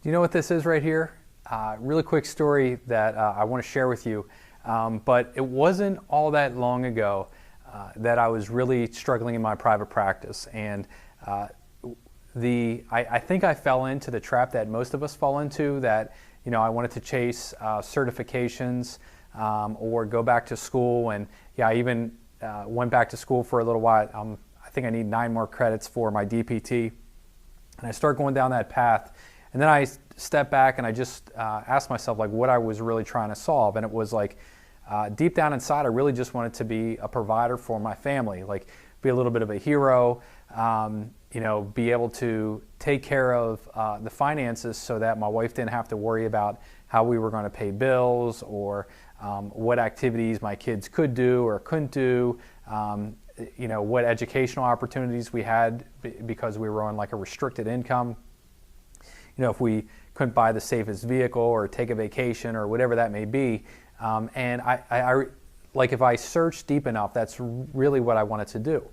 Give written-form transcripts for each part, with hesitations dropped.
Do you know what this is right here? Really quick story that I want to share with you. But it wasn't all that long ago that I was really struggling in my private practice. And I think I fell into the trap that most of us fall into, that I wanted to chase certifications or go back to school. And yeah, I even went back to school for a little while. I think I need 9 more credits for my DPT. And I start going down that path. And then I step back and I just asked myself like what I was really trying to solve. And it was like deep down inside, I really just wanted to be a provider for my family, like be a little bit of a hero, be able to take care of the finances so that my wife didn't have to worry about how we were going to pay bills or what activities my kids could do or couldn't do, what educational opportunities we had because we were on like a restricted income. If we couldn't buy the safest vehicle or take a vacation or whatever that may be. And I like if I search deep enough, that's really what I wanted to do.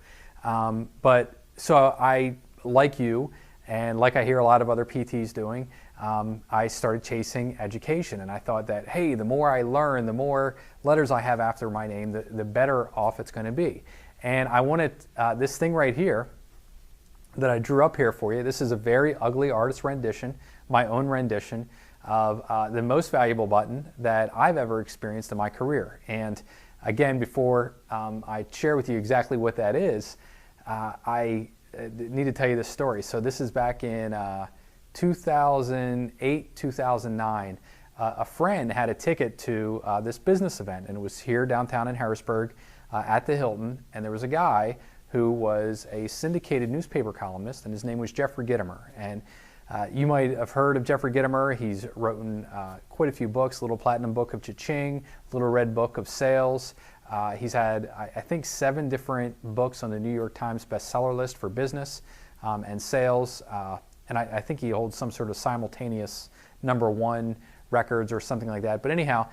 But so I, like you, and like I hear a lot of other PTs doing, I started chasing education. And I thought that, hey, the more I learn, the more letters I have after my name, the better off it's going to be. And I wanted this thing right here that I drew up here for you. This is a very ugly artist rendition, my own rendition of the most valuable button that I've ever experienced in my career. And again, before I share with you exactly what that is, I need to tell you this story. So this is back in 2008, 2009. A friend had a ticket to this business event, and it was here downtown in Harrisburg at the Hilton, and there was a guy who was a syndicated newspaper columnist, and his name was Jeffrey Gitomer. And you might have heard of Jeffrey Gitomer. He's written quite a few books, Little Platinum Book of Cha-Ching, Little Red Book of Sales. He's had, I think, 7 different books on the New York Times bestseller list for business and sales. And I think he holds some sort of simultaneous #1 records or something like that. But anyhow,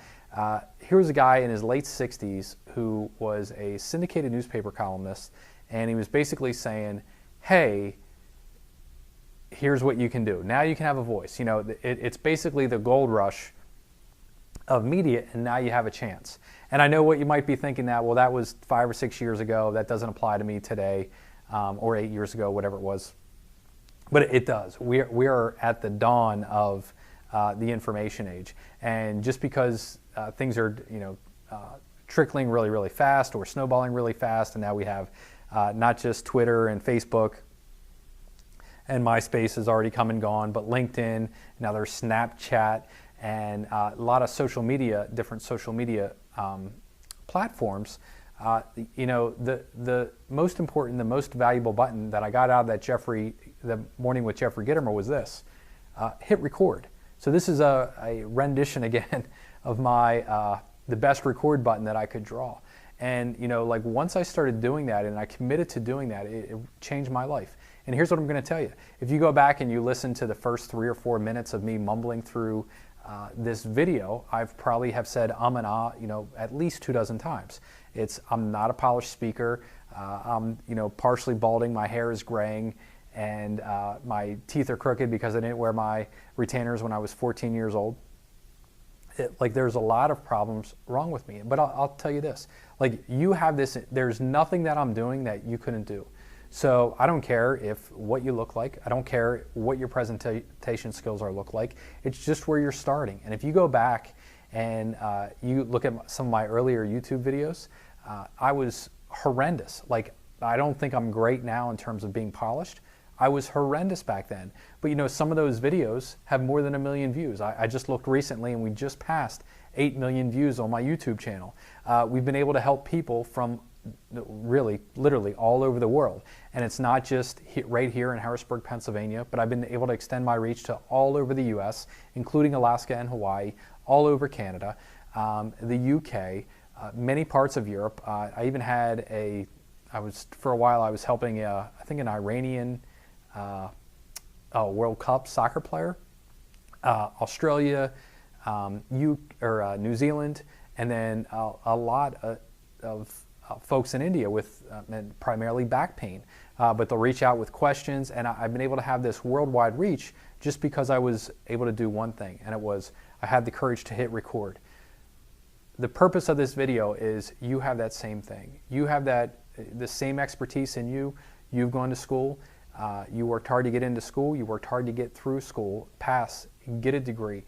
here was a guy in his late 60s who was a syndicated newspaper columnist. And he was basically saying, hey, here's what you can do. Now you can have a voice. It's basically the gold rush of media, and now you have a chance. And I know what you might be thinking that, well, that was 5 or 6 years ago. That doesn't apply to me today, or 8 years ago, whatever it was. But it does. We are at the dawn of the information age. And just because things are, trickling really, really fast or snowballing really fast, and now we have not just Twitter and Facebook, and MySpace has already come and gone, but LinkedIn, now there's Snapchat, and a lot of social media, different social media platforms. The most important, the most valuable button that I got out of the Morning with Jeffrey Gitomer was this, hit record. So this is a rendition again of my the best record button that I could draw. And like once I started doing that and I committed to doing that, it changed my life. And here's what I'm going to tell you. If you go back and you listen to the first 3 or 4 minutes of me mumbling through this video, I've probably have said and ah, at least 24 times. I'm not a polished speaker. I'm partially balding. My hair is graying, and my teeth are crooked because I didn't wear my retainers when I was 14 years old. There's a lot of problems wrong with me. But I'll tell you this, you have this, there's nothing that I'm doing that you couldn't do. So I don't care what you look like. I don't care what your presentation skills look like. It's just where you're starting. And if you go back and you look at some of my earlier YouTube videos, I was horrendous. I don't think I'm great now in terms of being polished. I was horrendous back then. But some of those videos have more than 1 million views. I just looked recently and we just passed 8 million views on my YouTube channel. We've been able to help people from really, literally all over the world. And it's not just right here in Harrisburg, Pennsylvania, but I've been able to extend my reach to all over the US, including Alaska and Hawaii, all over Canada, the UK, many parts of Europe. I even had for a while I was helping, I think an Iranian World Cup soccer player, Australia, New Zealand, and then a lot of folks in India with primarily back pain, but they'll reach out with questions, and I've been able to have this worldwide reach just because I was able to do one thing, and it was I had the courage to hit record. The purpose of this video is you have that same thing. You have the same expertise in you. You've gone to school. You worked hard to get into school. You worked hard to get through school, pass, get a degree.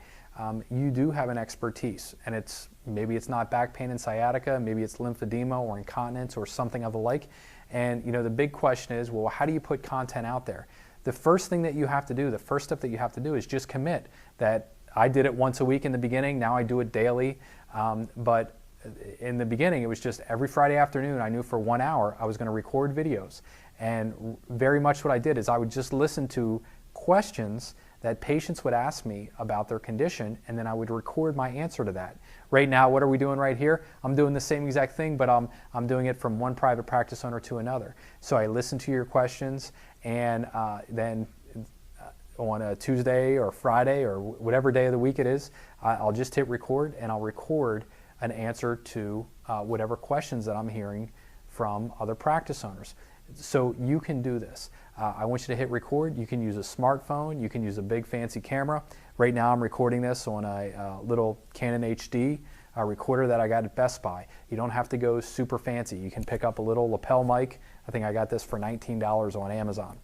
You do have an expertise, and maybe it's not back pain and sciatica, maybe it's lymphedema or incontinence or something of the like. And the big question is, well, how do you put content out there? The first thing that you have to do, the first step that you have to do is just commit that I did it once a week in the beginning. Now I do it daily. But in the beginning, it was just every Friday afternoon, I knew for 1 hour I was going to record videos. And very much what I did is I would just listen to questions that patients would ask me about their condition, and then I would record my answer to that. Right now, what are we doing right here? I'm doing the same exact thing, but I'm doing it from one private practice owner to another. So I listen to your questions, and then on a Tuesday or Friday or whatever day of the week it is, I'll just hit record, and I'll record an answer to whatever questions that I'm hearing from other practice owners. So you can do this. I want you to hit record. You can use a smartphone. You can use a big fancy camera. Right now I'm recording this on a little Canon HD recorder that I got at Best Buy. You don't have to go super fancy. You can pick up a little lapel mic. I think I got this for $19 on Amazon.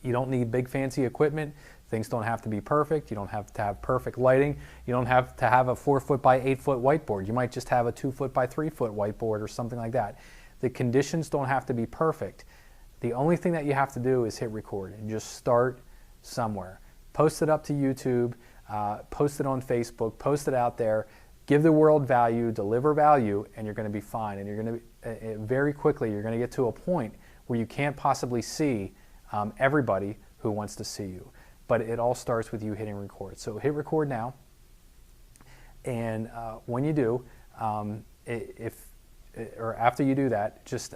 You don't need big fancy equipment. Things don't have to be perfect. You don't have to have perfect lighting. You don't have to have a 4-foot by 8-foot whiteboard. You might just have a 2-foot by 3-foot whiteboard or something like that. The conditions don't have to be perfect. The only thing that you have to do is hit record and just start somewhere. Post it up to YouTube, post it on Facebook, post it out there, give the world value, deliver value, and you're going to be fine. And you're going to very quickly, you're going to get to a point where you can't possibly see everybody who wants to see you. But it all starts with you hitting record. So hit record now, and when you do, or after you do that, just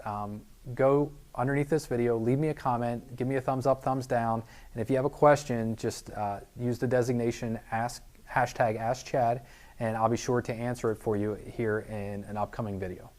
go underneath this video, leave me a comment, give me a thumbs up, thumbs down, and if you have a question, just use the designation #AskChad, and I'll be sure to answer it for you here in an upcoming video.